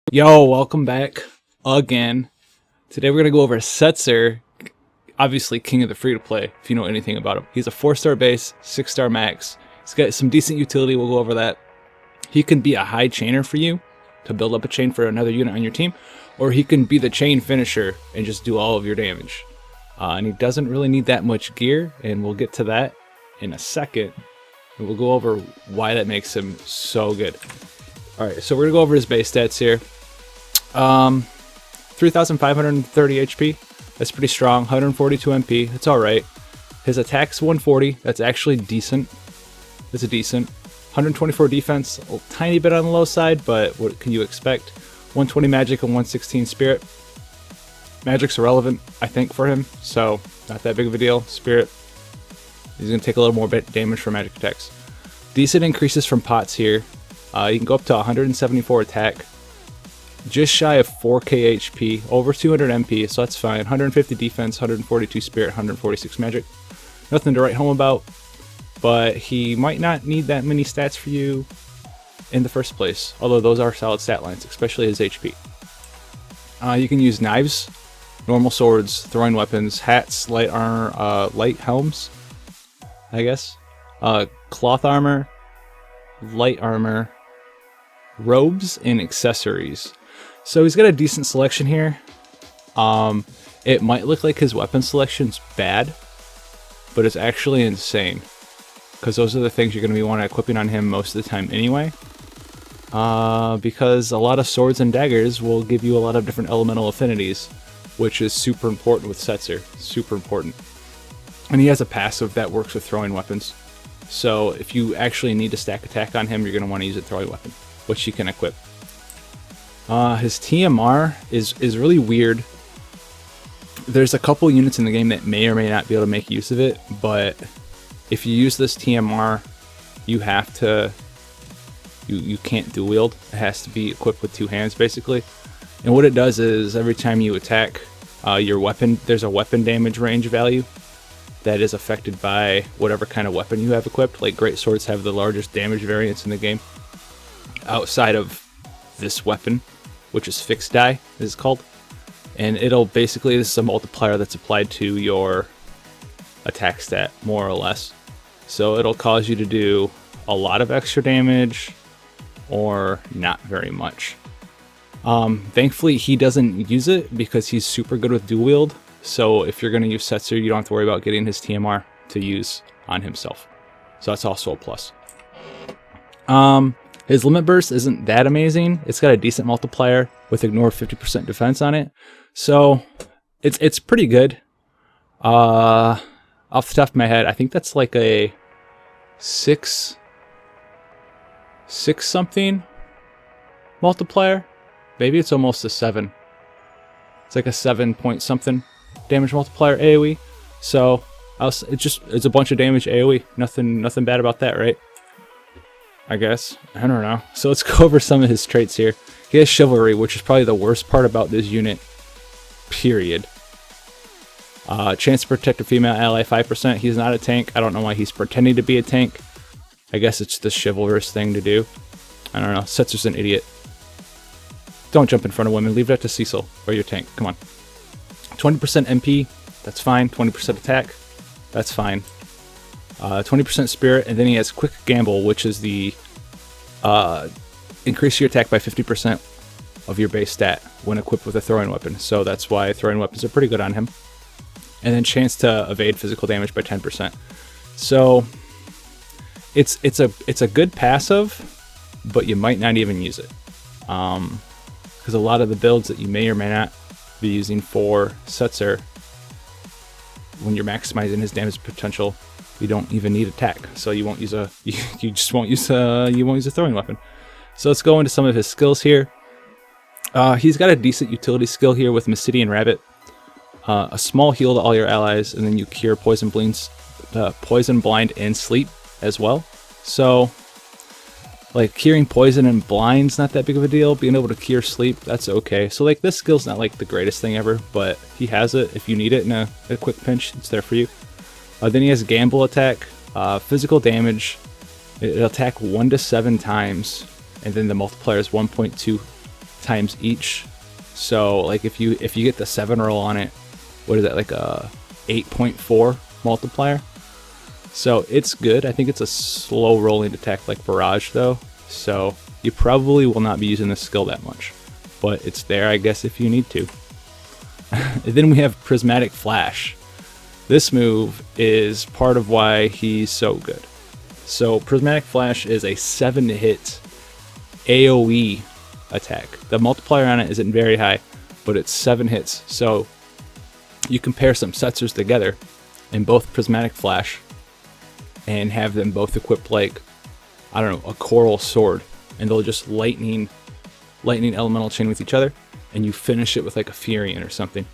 Yo, welcome back again. Today we're going to go over Setzer, obviously king of the free-to-play, if you know anything about him. He's a 4-star base, 6-star max. He's got some decent utility, we'll go over that. He can be a high chainer for you, to build up a chain for another unit on your team, or he can be the chain finisher and just do all of your damage. And he doesn't really need that much gear, and we'll get to that in a second. And we'll go over why that makes him so good. Alright, so we're going to go over his base stats here. 3,530 HP. That's pretty strong. 142 MP. That's alright. His attack's 140. That's actually decent. It's a decent. 124 defense. A tiny bit on the low side, but what can you expect? 120 magic and 116 spirit. Magic's irrelevant, I think, for him, so not that big of a deal. Spirit, he's going to take a little more damage for magic attacks. Decent increases from pots here. You can go up to 174 attack. Just shy of 4k HP, over 200 MP, so that's fine. 150 defense, 142 spirit, 146 magic. Nothing to write home about, but he might not need that many stats for you in the first place, although those are solid stat lines, especially his HP. You can use knives, normal swords, throwing weapons, hats, light armor, light helms, I guess, cloth armor, light armor, robes, and accessories. So he's got a decent selection here. It might look like his weapon selection's bad, but it's actually insane, because those are the things you're going to be wanting equipping on him most of the time anyway. Because a lot of swords and daggers will give you a lot of different elemental affinities, which is super important with Setzer. Super important. And he has a passive that works with throwing weapons. So if you actually need to stack attack on him, you're going to want to use a throwing weapon, which you can equip. His TMR is really weird. There's a couple units in the game that may or may not be able to make use of it, but if you use this TMR, you have to... You can't dual wield. It has to be equipped with two hands, basically. And what it does is, every time you attack your weapon, there's a weapon damage range value that is affected by whatever kind of weapon you have equipped. Like, great swords have the largest damage variance in the game, outside of this weapon, which is fixed die, is called. And it'll basically, this is a multiplier that's applied to your attack stat, more or less. So it'll cause you to do a lot of extra damage, or not very much. Thankfully, he doesn't use it because he's super good with dual wield. So if you're going to use Setzer, you don't have to worry about getting his TMR to use on himself. So that's also a plus. His limit burst isn't that amazing. It's got a decent multiplier with ignore 50% defense on it. So it's pretty good. Off the top of my head, I think that's like a 6 something multiplier. Maybe it's almost a 7. It's like a 7 point something damage multiplier AoE. So it's a bunch of damage AoE. Nothing bad about that, right? I guess. I don't know. So let's go over some of his traits here. He has chivalry, which is probably the worst part about this unit, period. Chance to protect a female ally 5%. He's not a tank. I don't know why he's pretending to be a tank. I guess it's the chivalrous thing to do. I don't know. Setzer's an idiot. Don't jump in front of women. Leave that to Cecil or your tank. Come on. 20% MP. That's fine. 20% attack. That's fine. 20% spirit, and then he has quick gamble, which is the increase your attack by 50% of your base stat when equipped with a throwing weapon. So that's why throwing weapons are pretty good on him. And then chance to evade physical damage by 10%. So it's a good passive, but you might not even use it, because a lot of the builds that you may or may not be using for Setzer, when you're maximizing his damage potential, you don't even need attack, so you won't use a you won't use a throwing weapon. So let's go into some of his skills here. He's got a decent utility skill here with Mysidian Rabbit, a small heal to all your allies, and then you cure poison, blind, and sleep as well. So, like, curing poison and blind's not that big of a deal. Being able to cure sleep, that's okay. So, like, this skill's not like the greatest thing ever, but he has it. If you need it in a quick pinch, it's there for you. Then he has gamble attack, physical damage. It'll attack 1 to 7 times, and then the multiplier is 1.2 times each. So like if you get the 7 roll on it, what is that, like a 8.4 multiplier? So it's good. I think it's a slow rolling attack like Barrage though, so you probably will not be using this skill that much, but it's there, I guess, if you need to. And then we have Prismatic Flash. This move is part of why he's so good. So Prismatic Flash is a 7-hit AoE attack. The multiplier on it isn't very high, but it's 7 hits. So you can pair some Setzers together in both Prismatic Flash and have them both equipped like, I don't know, a coral sword, and they'll just lightning elemental chain with each other, and you finish it with like a Furion or something.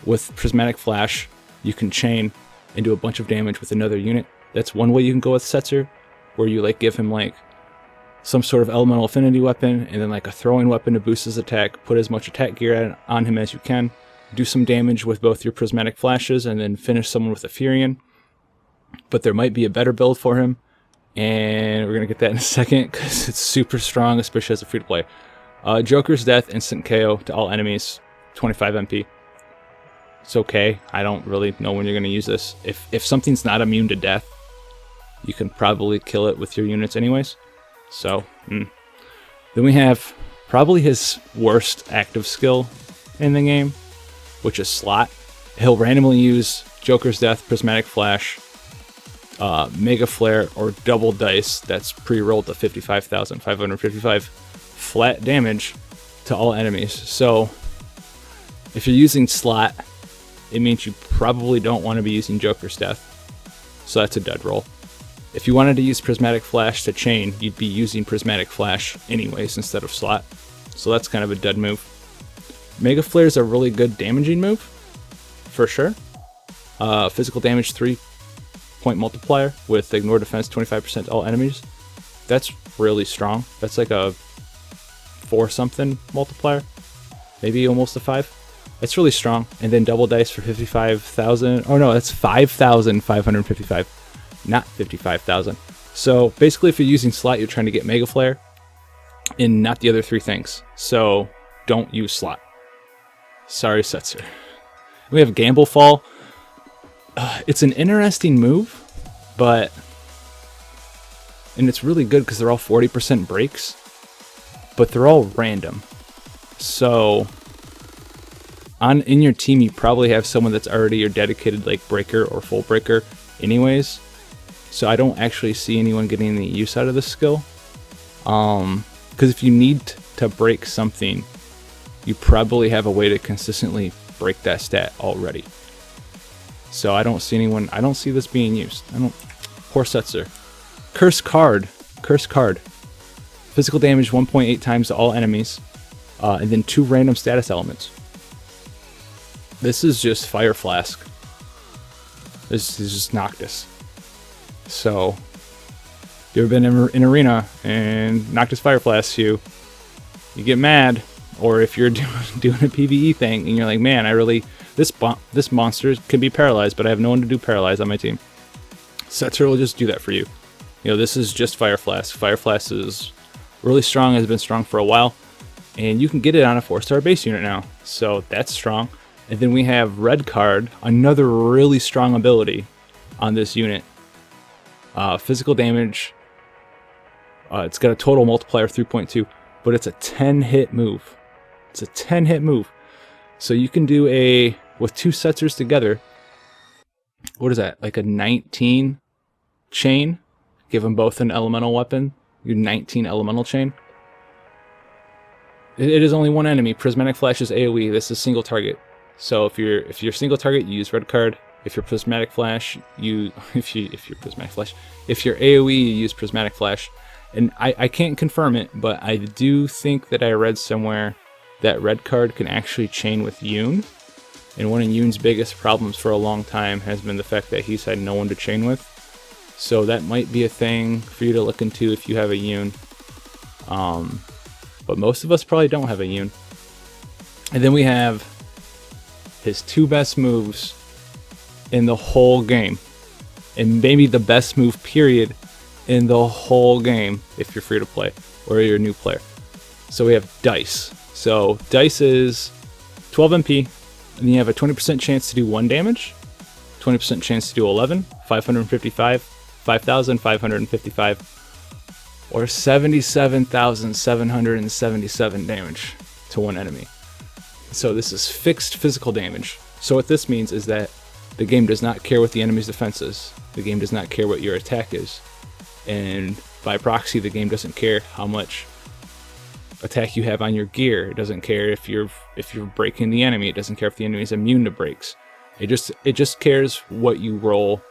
With Prismatic Flash, you can chain and do a bunch of damage with another unit. That's one way you can go with Setzer, where you like give him like some sort of elemental affinity weapon and then like a throwing weapon to boost his attack, put as much attack gear on him as you can, do some damage with both your Prismatic Flashes, and then finish someone with a Furion. But there might be a better build for him, and we're going to get that in a second because it's super strong, especially as a free-to-play. Joker's Death, instant KO to all enemies, 25 MP. It's okay. I don't really know when you're going to use this. If something's not immune to death, you can probably kill it with your units anyways. So, Then we have probably his worst active skill in the game, which is Slot. He'll randomly use Joker's Death, Prismatic Flash, Mega Flare, or Double Dice that's pre-rolled to 55,555 flat damage to all enemies. So if you're using Slot, it means you probably don't want to be using Joker's Death. So that's a dud roll. If you wanted to use Prismatic Flash to chain, you'd be using Prismatic Flash anyways instead of Slot. So that's kind of a dud move. Mega Flare is a really good damaging move, for sure. Physical damage 3-point multiplier with ignore defense 25% to all enemies. That's really strong. That's like a 4-something multiplier, maybe almost a 5. That's really strong. And then double dice for 55,000. Oh no, that's 5,555, not 55,000. So basically, if you're using Slot, you're trying to get Mega Flare and not the other 3 things. So don't use Slot. Sorry, Setzer. We have Gamble Fall. It's an interesting move, and it's really good because they're all 40% breaks, but they're all random. So in your team, you probably have someone that's already your dedicated like breaker or full breaker anyways. So I don't actually see anyone getting any use out of this skill. Because if you need to break something, you probably have a way to consistently break that stat already. So I don't see this being used. Poor Setzer. Curse Card. Physical damage 1.8 times to all enemies, and then 2 random status elements. This is just Fire Flask. This is just Noctis. So, if you ever been in arena and Noctis Fire Flasks you get mad. Or if you're doing a PvE thing and you're like, man, this monster can be paralyzed, but I have no one to do paralyze on my team. Setzer will just do that for you. This is just Fire Flask. Fire Flask is really strong, has been strong for a while, and you can get it on a 4-star base unit now. So that's strong. And then we have Red Card, another really strong ability on this unit. Physical damage. It's got a total multiplier of 3.2, but it's a 10-hit move. It's a 10-hit move. So you can do with 2 Setzers together, what is that, like a 19 chain? Give them both an elemental weapon. You 19 elemental chain. It is only one enemy. Prismatic Flash is AoE. This is single target. So if you're single target, you use Red Card. If you're Prismatic Flash, if you're AoE, you use Prismatic Flash. And I can't confirm it, but I do think that I read somewhere that Red Card can actually chain with Yoon. And one of Yoon's biggest problems for a long time has been the fact that he's had no one to chain with. So that might be a thing for you to look into if you have a Yoon. But most of us probably don't have a Yoon. And then we have his 2 best moves in the whole game. And maybe the best move, period, in the whole game if you're free to play or you're a new player. So we have dice. So dice is 12 MP, and you have a 20% chance to do 1 damage, 20% chance to do 11, 555, 5,555, or 77,777 damage to one enemy. So this is fixed physical damage. So what this means is that the game does not care what the enemy's defense is. The game does not care what your attack is. And by proxy, the game doesn't care how much attack you have on your gear. It doesn't care if you're breaking the enemy. It doesn't care if the enemy is immune to breaks. It just cares what you roll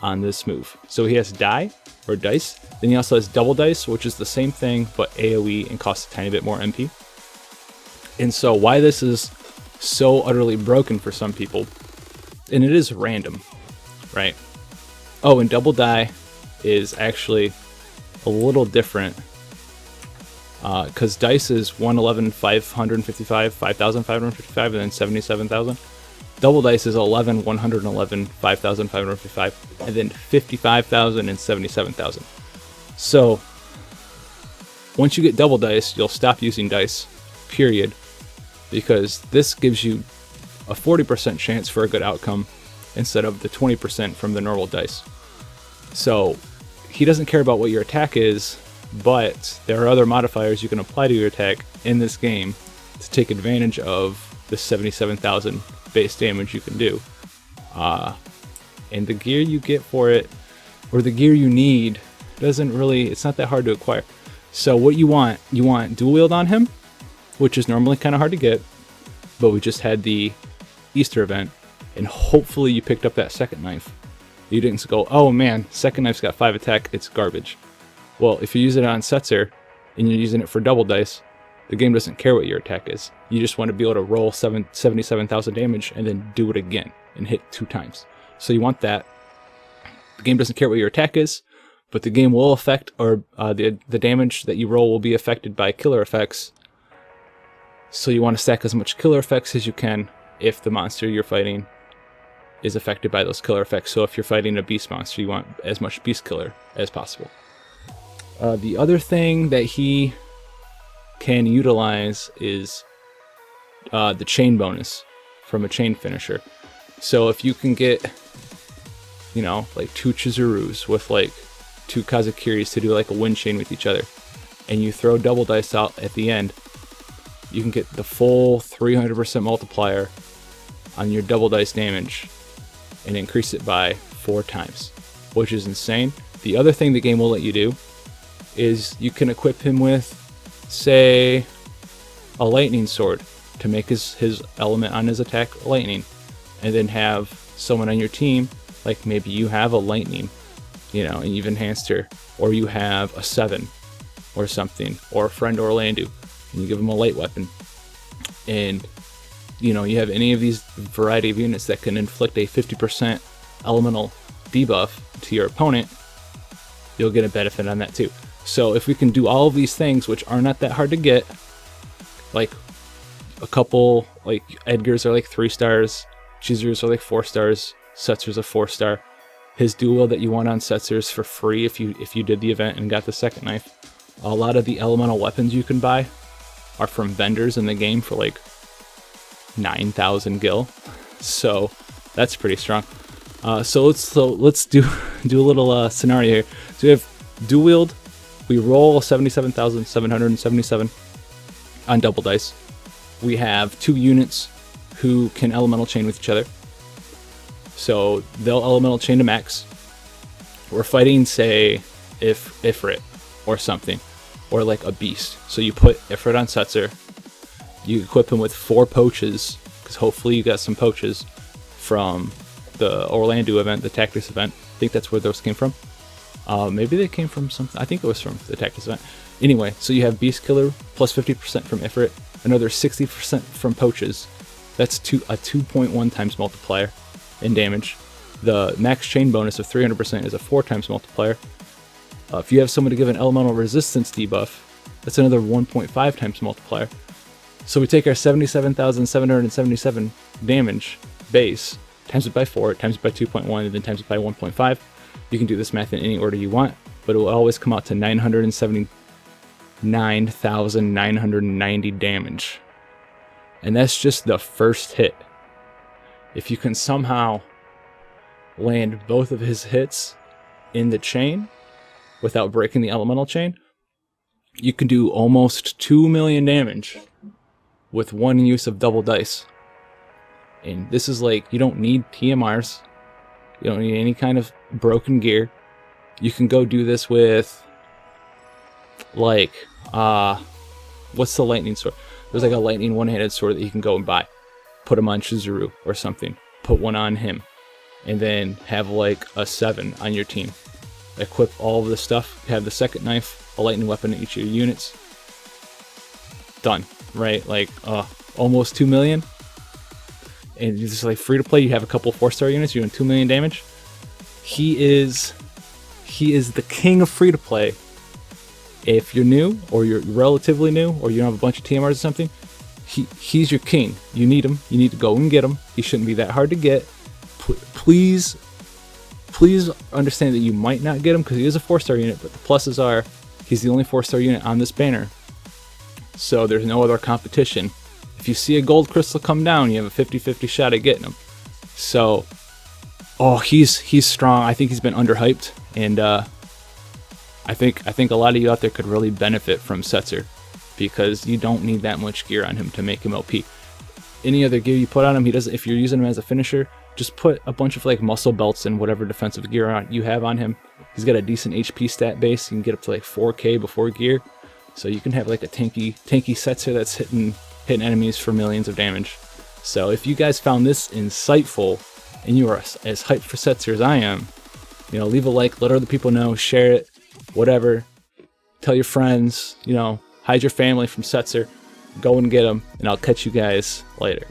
on this move. So he has die or dice. Then he also has double dice, which is the same thing but AoE and costs a tiny bit more MP. And so why this is so utterly broken for some people, and it is random, right? Oh, and double die is actually a little different because dice is 111,555, 5,555, and then 77,000. Double dice is 11, 111, 5,555, and then 55,000 and 77,000. So once you get double dice, you'll stop using dice, period, because this gives you a 40% chance for a good outcome instead of the 20% from the normal dice. So he doesn't care about what your attack is, but there are other modifiers you can apply to your attack in this game to take advantage of the 77,000 base damage you can do. And the gear you get for it, or the gear you need, it's not that hard to acquire. So what you want dual wield on him, which is normally kind of hard to get, but we just had the Easter event, and hopefully you picked up that second knife. You didn't go, oh man, second knife's got 5 attack, it's garbage. Well, if you use it on Setzer, and you're using it for double dice, the game doesn't care what your attack is. You just want to be able to roll 77,000 damage and then do it again and hit 2 times. So you want that. The game doesn't care what your attack is, but the game will affect, or the damage that you roll will be affected by killer effects. So you want to stack as much killer effects as you can if the monster you're fighting is affected by those killer effects. So if you're fighting a beast monster, you want as much beast killer as possible. The other thing that he can utilize is the chain bonus from a chain finisher. So if you can get, like 2 Chizurus with like 2 Kazekiris to do like a wind chain with each other, and you throw double dice out at the end, you can get the full 300% multiplier on your double dice damage and increase it by 4 times, which is insane. The other thing the game will let you do is you can equip him with, say, a lightning sword to make his element on his attack lightning, and then have someone on your team, like maybe you have a lightning, an even enhancer, or you have a 7 or something, or a friend Orlando, and you give him a light weapon, and you have any of these variety of units that can inflict a 50% elemental debuff to your opponent, you'll get a benefit on that too. So if we can do all of these things, which are not that hard to get, like a couple, like Edgar's are like 3 stars, Chizuru's are like 4 stars, Setzer's a 4-star. His dual that you want on Setzer's for free if you did the event and got the second knife. A lot of the elemental weapons you can buy are from vendors in the game for like 9,000 gil, so that's pretty strong. So let's do a little scenario here. So we have dual wield. We roll 77,777 on double dice. We have 2 units who can elemental chain with each other, so they'll elemental chain to max. We're fighting, say, Ifrit or something, or like a beast. So you put Ifrit on Setzer. You equip him with 4 poaches, because hopefully you got some poaches from the Orlando event, the Tactics event. I think that's where those came from. Maybe they came from something. I think it was from the Tactics event. Anyway, so you have Beast Killer plus 50% from Ifrit, another 60% from poaches. That's a 2.1 times multiplier in damage. The max chain bonus of 300% is a 4 times multiplier. If you have someone to give an elemental resistance debuff, that's another 1.5 times multiplier. So we take our 77,777 damage base, times it by 4, times it by 2.1, and then times it by 1.5. You can do this math in any order you want, but it will always come out to 970 9,990 damage. And that's just the first hit. If you can somehow land both of his hits in the chain without breaking the elemental chain, you can do almost 2 million damage with one use of double dice. And this is like, you don't need TMRs. You don't need any kind of broken gear. You can go do this with, like, what's the lightning sword? There's like a lightning one-handed sword that you can go and buy. Put him on Chizuru or something. Put one on him. And then have like a 7 on your team. Equip all of the stuff. Have the second knife, a lightning weapon in each of your units. Done. Right? Like, almost 2 million. And it's just like free to play. You have a couple 4-star units. You're doing 2 million damage. He is the king of free to play. If you're new, or you're relatively new, or you don't have a bunch of TMRs or something, he's your king. You need him. You need to go and get him. He shouldn't be that hard to get. Please understand that you might not get him because he is a 4-star unit, but the pluses are he's the only 4-star unit on this banner. So there's no other competition. If you see a gold crystal come down, you have a 50-50 shot at getting him. So, he's strong. I think he's been underhyped, and I think a lot of you out there could really benefit from Setzer because you don't need that much gear on him to make him OP. Any other gear you put on him, he doesn't. If you're using him as a finisher, just put a bunch of like muscle belts and whatever defensive gear you have on him. He's got a decent HP stat base. You can get up to like 4K before gear, so you can have like a tanky Setzer that's hitting enemies for millions of damage. So if you guys found this insightful and you are as hyped for Setzer as I am, leave a like, let other people know, share it, whatever. Tell your friends, hide your family from Setzer. Go and get them, and I'll catch you guys later.